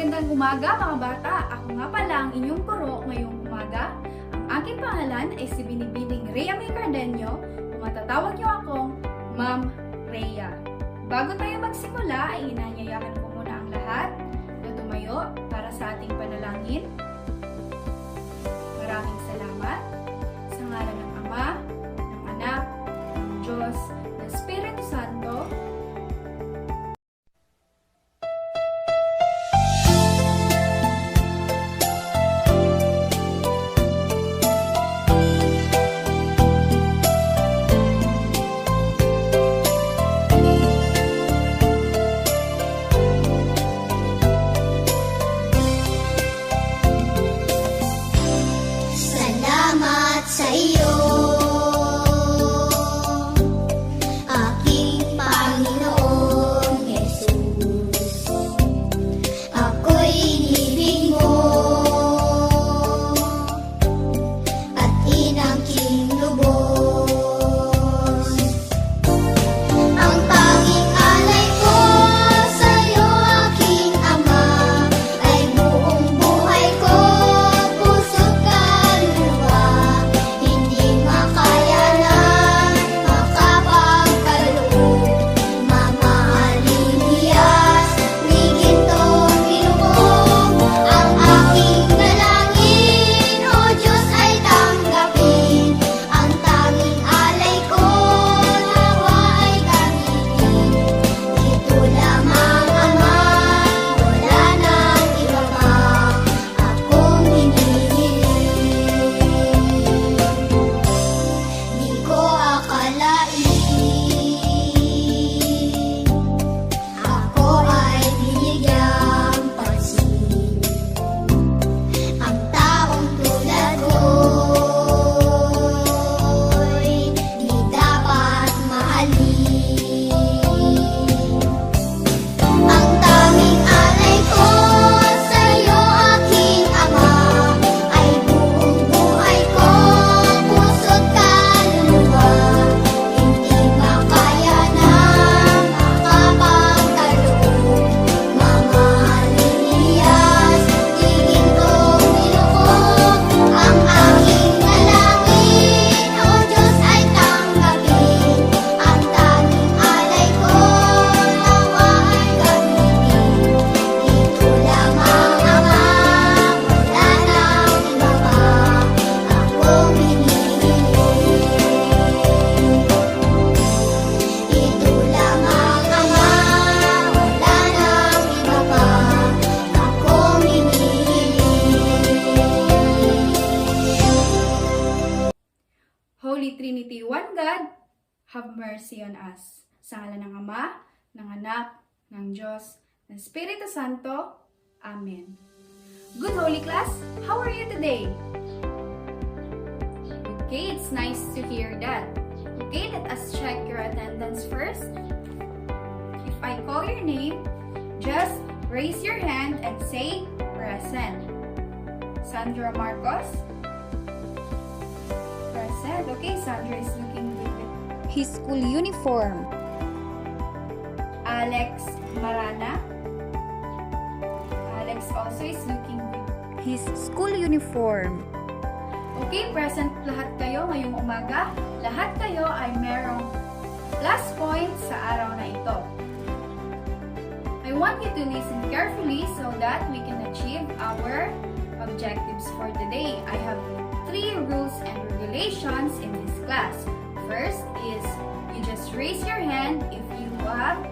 Magandang umaga mga bata! Ako nga pala ang inyong guro ngayong umaga. Ang aking pangalan ay si Binibining Rhea May Cardenio o matatawag niyo akong Ma'am Rhea. Bago tayo magsimula ay inanyayahan ko muna ang lahat na tumayo para sa ating panalangin. Maraming salamat sa ngalan ng Ama, ng Anak, ng Diyos, ng Espiritu Santo. Salamat sa iyo, aking Panginoong Jesus. Ako'y inibig mo at inangking lubos. Ang tanging alay ko sa iyo, aking Ama, ay buong buhay ko, puso't kaluluwa. Hindi makayanan, makapagkaloob, mamahaling hiyas, ni gintong ilubog. Ang aking dalangin, O Diyos, ay tanggapin. Ang tanging alay ko, nawa ay gamitin. Ito lamang, Ama, wala nang iba pa akong hinihiling. Di ko akalain ako ay binigyang pansin. Ang taong tulad ko'y di dapat mahalin. Ang tanging alay ko sa iyo, aking Ama, ay buong buhay ko, puso't kaluluwa. Hindi makayanan, makapagkaloob, mamahaling hiyas, di gintong ilubog. Ang aking dalangin, O Diyos, ay tanggapin. Ang tanging alay ko, nawa ay gamitin. Ito lamang, Ama, wala nang iba pa akong hinihiling. Ito lamang, Ama, wala nang iba pa akong hinihiling. Holy Trinity, one God, have mercy on us. Sa ngalan ng Ama, ng Anak, ng Diyos, ng Espiritu Santo. Amen. Good Holy Class, how are you today? Okay, it's nice to hear that. Okay, let us check your attendance first. If I call your name, just raise your hand and say present. Sandra Marcos? Present. Okay, Sandra is looking good. His school uniform. Alex Marana? Alex also is looking good. His school uniform. Okay, present lahat kayo ngayong umaga. Lahat kayo ay merong plus points sa araw na ito. I want you to listen carefully so that we can achieve our objectives for today. I have 3 rules and regulations in this class. First is you just raise your hand if you have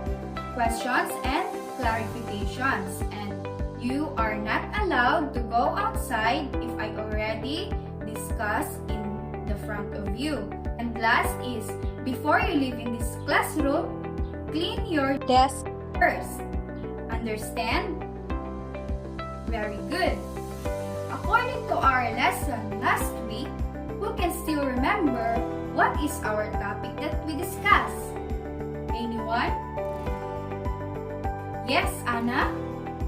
questions and clarifications. And you are not allowed to go outside if I already discussed in the front of you. And last is, before you leave in this classroom, clean your Desk. first. Understand? Very good. According to our lesson last week, who can still remember what is our topic that we discussed? Anyone? Yes, Anna?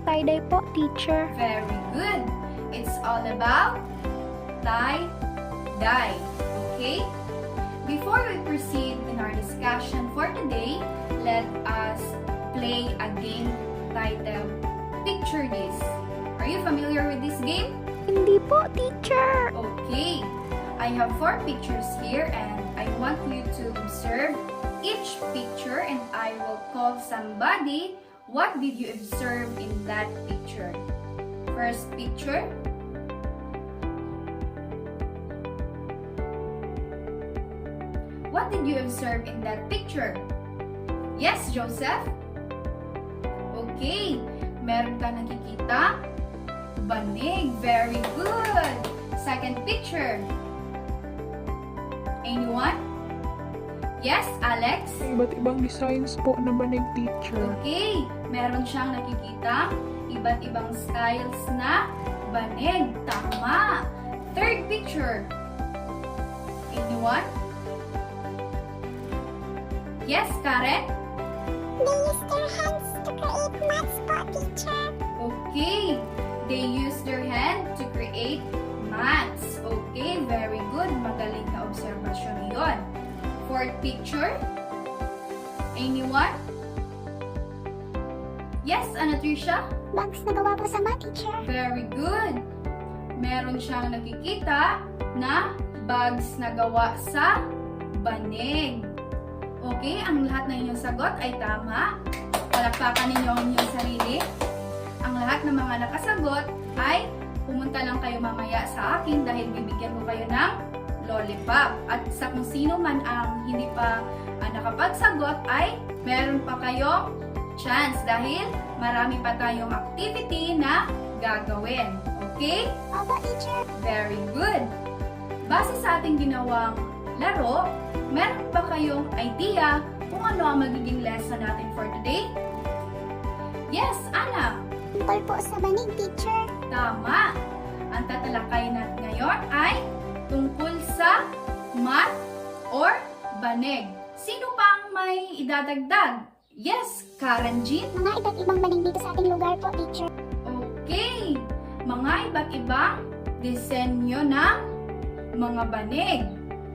Tie-dye po, teacher. Very good. It's all about tie-dye. Okay? Before we proceed in our discussion for today, let us play a game titled Picture This. familiar with this game? Hindi po, teacher. Okay. I have 4 pictures here and I want you to observe each picture and I will call somebody. What did you observe in that picture? First picture. What did you observe in that picture? Yes, Joseph? Okay. Meron ka nakikita? Banig. Very good. Second picture. Anyone? Yes, Alex? Iba't ibang designs po na banig, teacher. Okay. Meron siyang nakikita iba't ibang styles na banig. Tama. Third picture. Anyone? Yes, Karen? They use their hands to create mats po, teacher. Okay. They use their hand to create mats. Okay, very good. Magaling na obserbasyon yon. Fourth picture. Anyone? Yes, Anatricia? Bags na gawa po sa mat, teacher. Very good. Meron siyang nakikita na bags na gawa sa banig. Okay, ang lahat ng inyong sagot ay tama. Palakpakan ninyo ang inyong sarili. Ang lahat ng mga nakasagot ay pumunta lang kayo mamaya sa akin dahil bibigyan ko kayo ng lollipop. At sa kung sino man ang hindi pa nakapagsagot ay meron pa kayong chance dahil marami pa tayong activity na gagawin. Okay? Opo, teacher. Very good. Base sa ating ginawang laro, meron ba kayong idea kung ano ang magiging lesson natin for today? Yes, Ana. Tungkol po sa banig, teacher. Tama. Ang tatalakayin natin ngayon ay tungkol sa mat or banig. Sino pang may idadagdag? Yes, Karen Jean. Mga iba't ibang banig dito sa ating lugar po, teacher. Okay. Mga iba't ibang disenyo ng mga banig.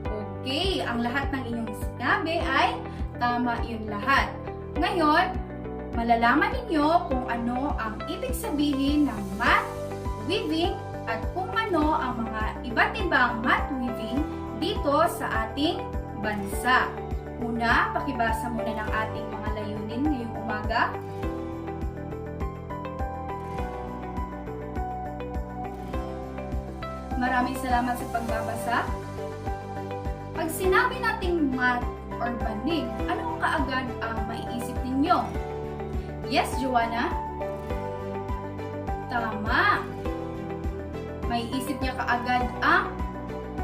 Okay, ang lahat ng inyong sinabi ay tama yun lahat. Ngayon, malalaman ninyo kung ano ang ibig sabihin ng mat weaving at kung ano ang mga iba't ibang mat weaving dito sa ating bansa. Una, pakibasa muna ng ating mga layunin ngayong umaga. Maraming salamat sa pagbabasa. Pag sinabi nating mat or banig, anong kaagad ang maiisip ninyo? Yes, Joanna? Tama. Maiisip niya kaagad ang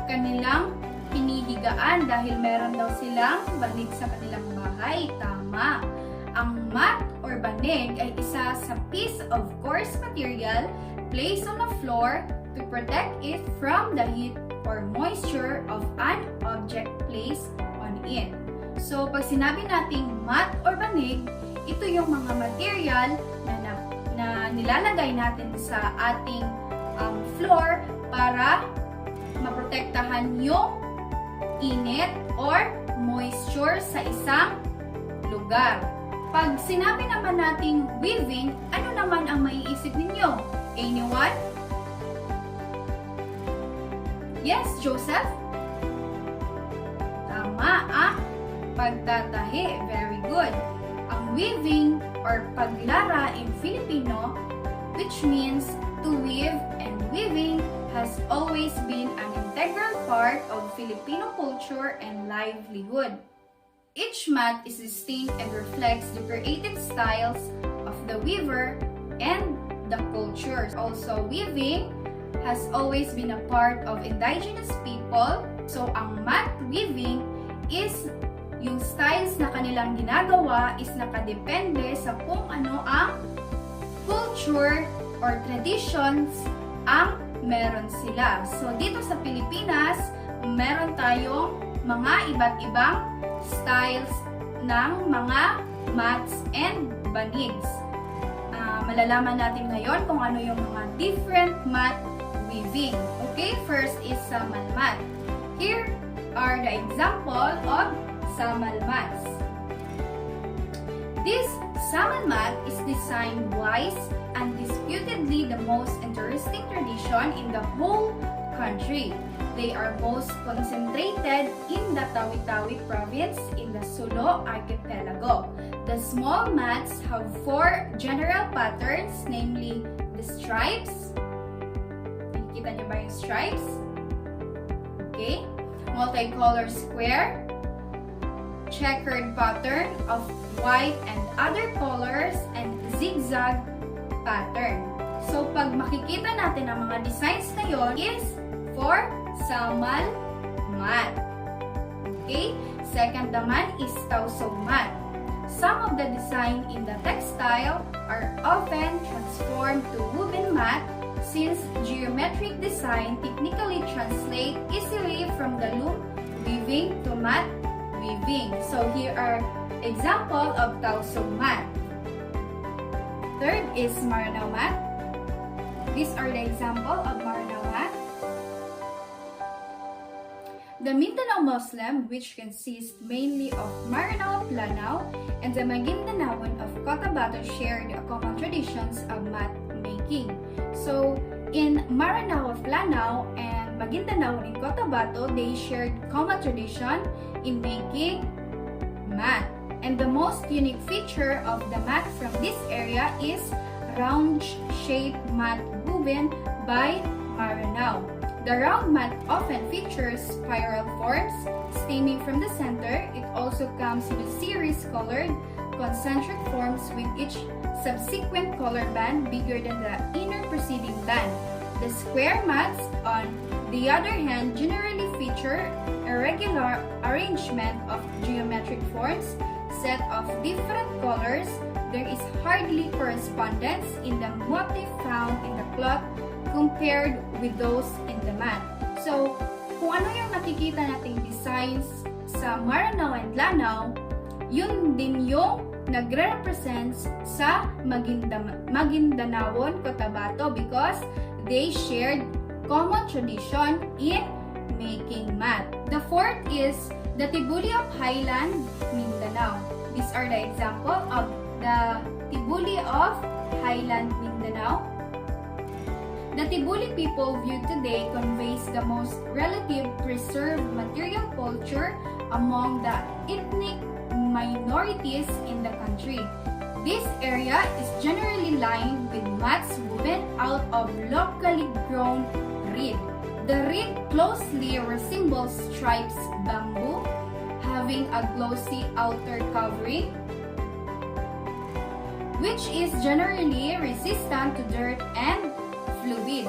kanilang hinihigaan dahil meron daw silang banig sa kanilang bahay. Tama. Ang mat or banig ay isa sa piece of coarse material placed on the floor to protect it from the heat or moisture of an object placed on it. So, pag sinabi nating mat or banig, ito yung mga material na nilalagay natin sa ating floor para maprotektahan yung init or moisture sa isang lugar. Pag sinabi naman nating weaving, ano naman ang maiisip ninyo? Anyone? Yes, Joseph? Tama, pagtatahi. Very good. Ang weaving or paglara in Filipino, which means to weave and weaving, has always been an integral part of Filipino culture and livelihood. Each mat is distinct and reflects the creative styles of the weaver and the culture. Also, weaving has always been a part of indigenous people. So, ang mat weaving is yung styles na kanilang ginagawa is nakadepende sa kung ano ang culture or traditions ang meron sila. So, dito sa Pilipinas, meron tayong mga iba't ibang styles ng mga mats and banigs. Malalaman natin ngayon kung ano yung mga different mat weaving. Okay, first is samal mat. Here are the example of samal mats. This samal mat is designed wise, undisputed decidedly the most interesting tradition in the whole country. They are most concentrated in the Tawi-Tawi province in the Sulu archipelago. The small mats have 4 general patterns, namely the stripes. Nakikita niyo ba yung stripes? Okay. Multicolor square, checkered pattern of white and other colors, and zigzag pattern. So, pag makikita natin ang mga designs na yon is for samal mat. Okay? Second naman is tausog mat. Some of the design in the textile are often transformed to woven mat since geometric design technically translate easily from the loom weaving to mat weaving. So here are example of tausog mat. Third is Maranao mat. These are the example of Maranao mat. The Mindanao Muslim, which consists mainly of Maranao, Lanao, and the Magindanaon of Cotabato, share the common traditions of mat making. So, in Maranao of Lanao and Maguindanao in Cotabato, they shared common tradition in making mat. And the most unique feature of the mat from this area is round-shaped mat woven by Maranao. The round mat often features spiral forms stemming from the center. It also comes in a series colored concentric forms with each subsequent color band bigger than the inner preceding band. The square mats, on the other hand, generally feature a regular arrangement of geometric forms set of different colors. There is hardly correspondence in the motif found in the cloth compared with those in the mat. So, kung ano yung nakikita nating designs sa Maranao and Lanao, yun din yung nagre-represents sa Magindanaon, Cotabato because they shared common tradition in making mat. The fourth is the Tibuli of Highland, Mindanao. These are the example of the Tibuli of Highland, Mindanao. The Tibuli people viewed today conveys the most relative preserved material culture among the ethnic minorities in the country. This area is generally lined with mats woven out of locally grown reed. The reed closely resembles stripes bamboo, having a glossy outer covering, which is generally resistant to dirt and fluid.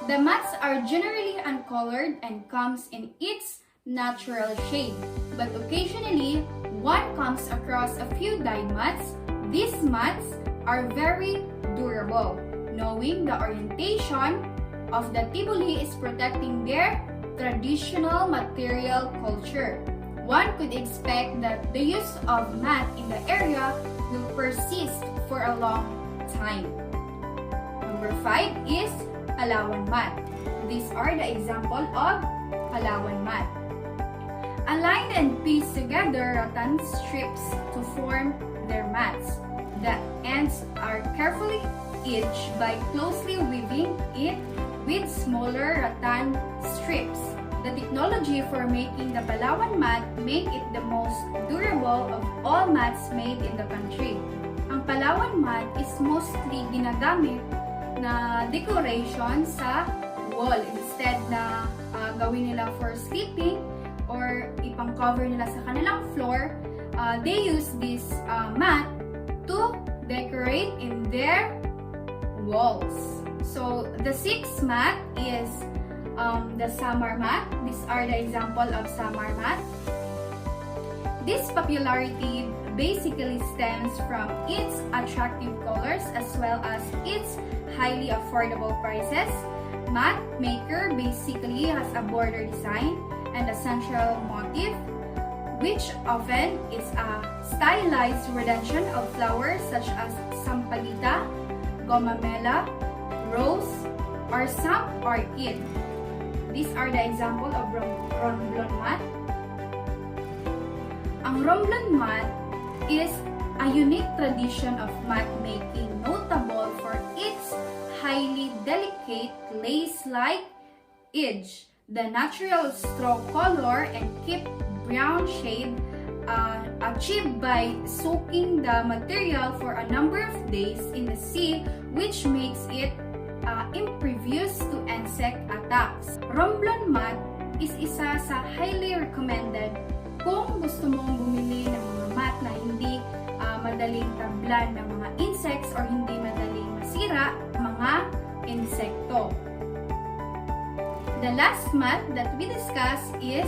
The mats are generally uncolored and comes in its natural shade, but occasionally one comes across a few dyed mats. These mats are very durable. Knowing the orientation of the Tibuli is protecting their traditional material culture. One could expect that the use of mat in the area will persist for a long time. Number 5 is Palawan mat. These are the example of Palawan mat. Aligned and pieced together rattan strips to form their mats. The ends are carefully edged by closely weaving it with smaller rattan strips. The technology for making the Palawan mat make it the most durable of all mats made in the country. Ang Palawan mat is mostly ginagamit na decoration sa wall instead na gawin nila for sleeping or ipang-cover nila sa kanilang floor. They use this mat to decorate in their walls. So the 6th mat is the Samar mat. These are the example of Samar mat. This popularity basically stems from its attractive colors as well as its highly affordable prices. Mat maker basically has a border design and a central motif, which often is a stylized rendition of flowers such as sampalita, gomamela, rose, or some orchid. These are the example of romblon mat. Ang romblon mat is a unique tradition of mat making notable for its highly delicate lace-like edge, the natural straw color, and keep brown shade achieved by soaking the material for a number of days in the sea, which makes it impervious to insect attacks. Romblon mat is isa sa highly recommended kung gusto mong bumili ng mga mat na hindi madaling tablan ng mga insects or hindi madaling masira mga insekto. The last mat that we discuss is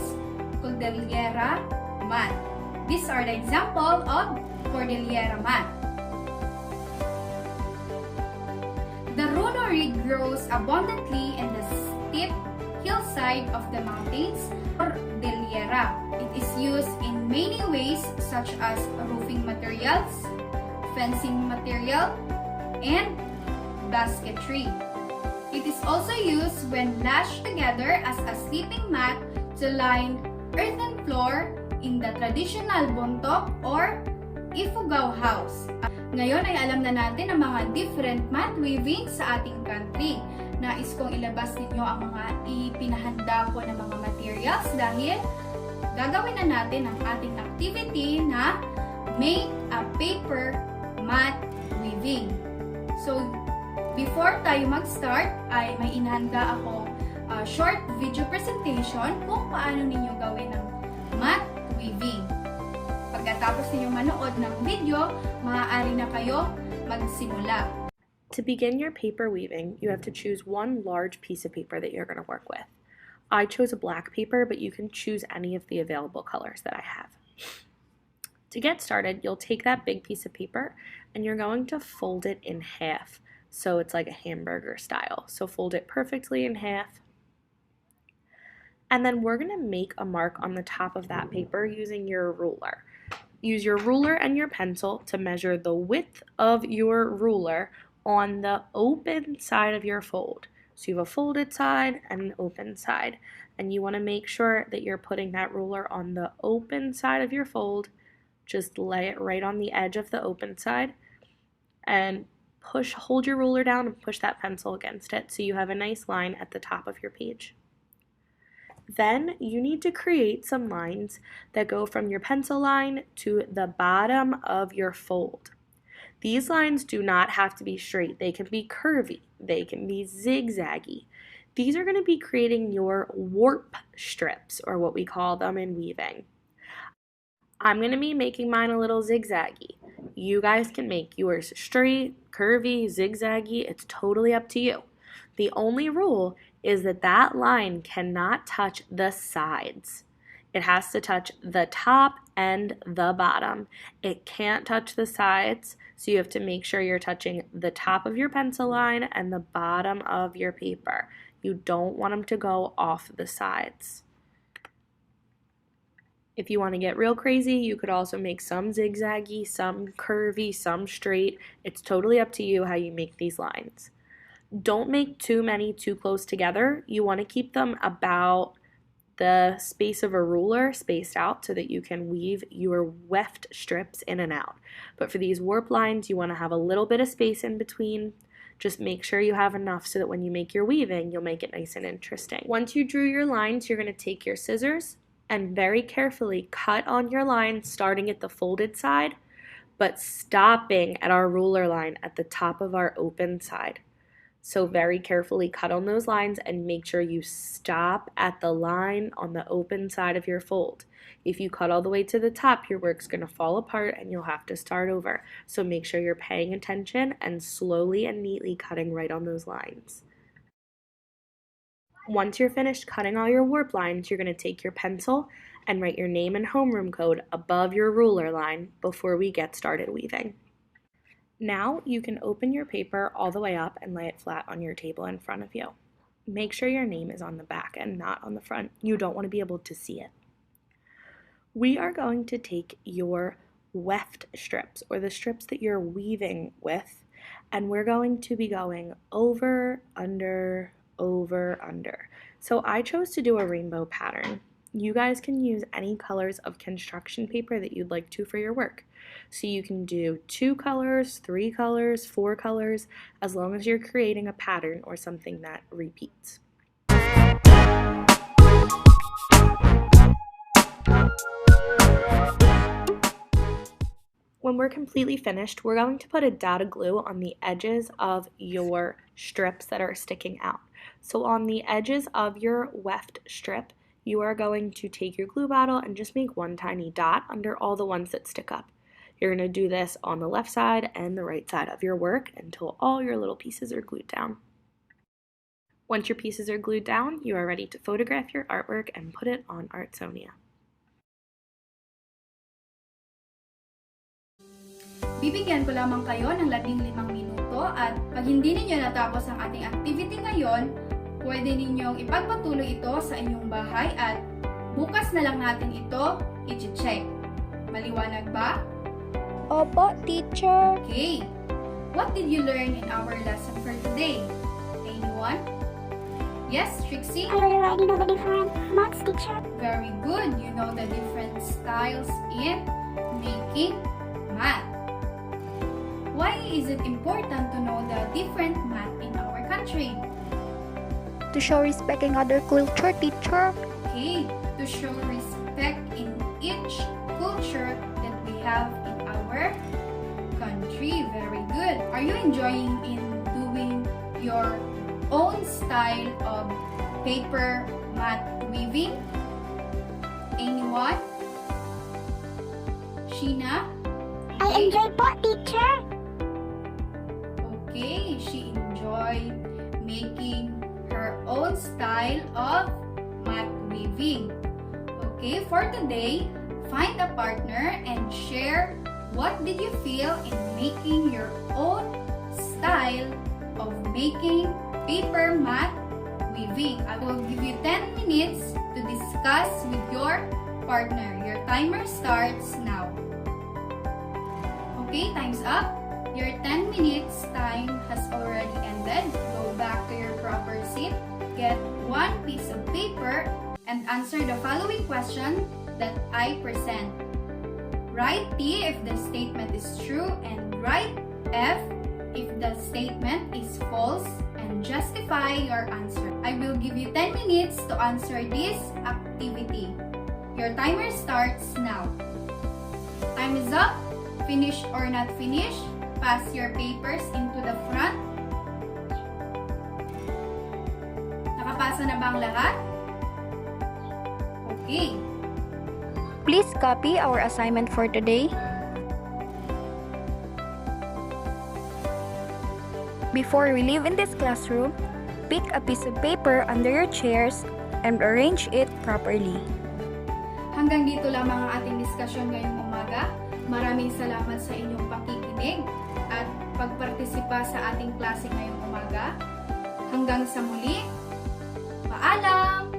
Cordillera mat. These are the example of Cordillera mat. The Runori grows abundantly in the steep hillside of the mountains Cordillera. It is used in many ways such as roofing materials, fencing material, and basketry. It is also used when lashed together as a sleeping mat to line earthen floor in the traditional buntok or ifugao house. Ngayon ay alam na natin ang mga different mat weaving sa ating country. Nais kong ilabas ninyo ang mga ipinahanda ko na mga materials dahil gagawin na natin ang ating activity na make a paper mat weaving. So, before tayo mag-start ay may inihanda ako short video presentation kung paano ninyo gawin ang mat weaving. Pagkatapos ninyo manood ng video, maaari na kayo magsimula. To begin your paper weaving, you have to choose one large piece of paper that you're going to work with. I chose a black paper, but you can choose any of the available colors that I have. To get started, you'll take that big piece of paper and you're going to fold it in half. So it's like a hamburger style. So fold it perfectly in half. And then we're going to make a mark on the top of that paper using your ruler. Use your ruler and your pencil to measure the width of your ruler on the open side of your fold. So you have a folded side and an open side. And you want to make sure that you're putting that ruler on the open side of your fold. Just lay it right on the edge of the open side. And hold your ruler down and push that pencil against it so you have a nice line at the top of your page. Then you need to create some lines that go from your pencil line to the bottom of your fold. These lines do not have to be straight. They can be curvy. They can be zigzaggy. These are going to be creating your warp strips, or what we call them in weaving. I'm going to be making mine a little zigzaggy. You guys can make yours straight, curvy, zigzaggy. It's totally up to you. The only rule is that that line cannot touch the sides. It has to touch the top and the bottom. It can't touch the sides, so you have to make sure you're touching the top of your pencil line and the bottom of your paper. You don't want them to go off the sides. If you want to get real crazy, you could also make some zigzaggy, some curvy, some straight. It's totally up to you how you make these lines. Don't make too many too close together. You want to keep them about the space of a ruler spaced out so that you can weave your weft strips in and out. But for these warp lines, you want to have a little bit of space in between. Just make sure you have enough so that when you make your weaving, you'll make it nice and interesting. Once you drew your lines, you're going to take your scissors and very carefully cut on your line starting at the folded side, but stopping at our ruler line at the top of our open side. So very carefully cut on those lines and make sure you stop at the line on the open side of your fold. If you cut all the way to the top, your work's going to fall apart and you'll have to start over. So make sure you're paying attention and slowly and neatly cutting right on those lines. Once you're finished cutting all your warp lines, you're going to take your pencil and write your name and homeroom code above your ruler line before we get started weaving. Now you can open your paper all the way up and lay it flat on your table in front of you. Make sure your name is on the back and not on the front. You don't want to be able to see it. We are going to take your weft strips, or the strips that you're weaving with, and we're going to be going over, under, over, under. So I chose to do a rainbow pattern. You guys can use any colors of construction paper that you'd like to for your work. So you can do 2 colors, 3 colors, 4 colors, as long as you're creating a pattern or something that repeats. When we're completely finished, we're going to put a data glue on the edges of your strips that are sticking out. So on the edges of your weft strip, you are going to take your glue bottle and just make one tiny dot under all the ones that stick up. You're going to do this on the left side and the right side of your work until all your little pieces are glued down. Once your pieces are glued down, you are ready to photograph your artwork and put it on Artsonia. Bibigyan ko lamang kayo ng 15 minuto at pag hindi ninyo natapos ang ating activity ngayon, pwede ninyong ipagpatuloy ito sa inyong bahay at bukas na lang natin ito i-check. Maliwanag ba? Opo, teacher. Okay. What did you learn in our lesson for today? Anyone? Yes, Trixie? I already know the different maths, teacher. Very good. You know the different styles in making math. Why is it important to know the different math in our country? To show respect in other culture, teacher. Okay, to show respect in each culture that we have in our country. Very good. Are you enjoying in doing your own style of paper mat weaving? Anyone? Sheena? I enjoy po, teacher. Okay, she enjoyed making her own style of mat weaving. Okay, for today, find a partner and share what did you feel in making your own style of making paper mat weaving. I will give you 10 minutes to discuss with your partner. Your timer starts now. Okay, time's up. Your 10 minutes time has already ended. Go back to your proper seat. Get one piece of paper and answer the following question that I present. Write T if the statement is true and write F if the statement is false and justify your answer. I will give you 10 minutes to answer this activity. Your timer starts now. Time is up. Finish or not finish? Pass your papers into the front. Nakapasa na ba ang lahat? Okay. Please copy our assignment for today. Before we leave in this classroom, pick a piece of paper under your chairs and arrange it properly. Hanggang dito lamang ang ating diskusyon ngayong umaga. Maraming salamat sa inyong pakikinig at pagpartisipa sa ating klase ngayong umaga. Hanggang sa muli, paalam!